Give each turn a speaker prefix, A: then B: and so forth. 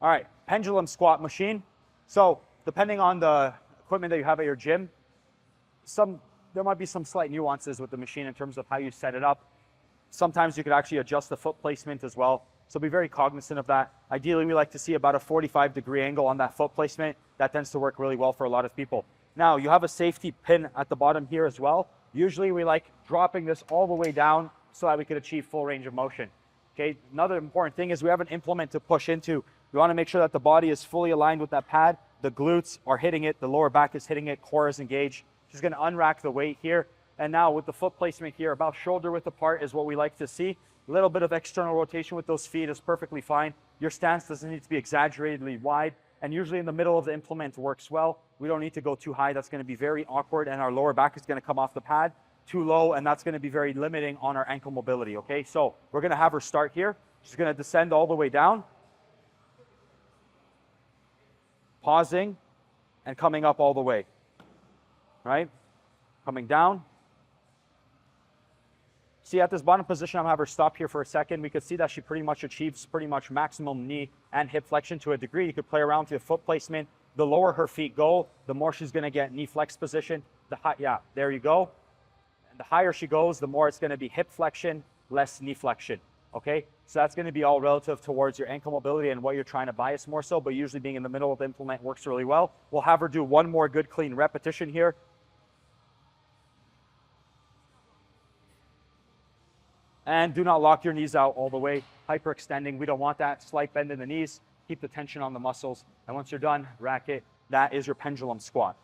A: All right, pendulum squat machine. So depending on the equipment that you have at your gym, there might be some slight nuances with the machine in terms of how you set it up. Sometimes you could actually adjust the foot placement as well. So be very cognizant of that. Ideally, we like to see about a 45-degree angle on that foot placement. That tends to work really well for a lot of people. Now, you have a safety pin at the bottom here as well. Usually we like dropping this all the way down so that we could achieve full range of motion. Okay, another important thing is we have an implement to push into. We want to make sure that the body is fully aligned with that pad. The glutes are hitting it, the lower back is hitting it, core is engaged. Just going to unrack the weight here. And now with the foot placement here, about shoulder width apart is what we like to see. A little bit of external rotation with those feet is perfectly fine. Your stance doesn't need to be exaggeratedly wide. And usually in the middle of the implement works well. We don't need to go too high. That's going to be very awkward. And our lower back is going to come off the pad too low. And that's going to be very limiting on our ankle mobility. Okay, so we're going to have her start here. She's going to descend all the way down. Pausing and coming up all the way. Right? Coming down. See, at this bottom position, I'm going to have her stop here for a second. We could see that she pretty much achieves pretty much maximum knee and hip flexion to a degree. You could play around with your foot placement. The lower her feet go, the more she's going to get knee flex position. Yeah, there you go. And the higher she goes, the more it's going to be hip flexion, less knee flexion. Okay, so that's going to be all relative towards your ankle mobility and what you're trying to bias more so, but usually being in the middle of the implement works really well. We'll have her do one more good clean repetition here. And do not lock your knees out all the way, hyperextending. We don't want that. Slight bend in the knees. Keep the tension on the muscles. And once you're done, rack it. That is your pendulum squat.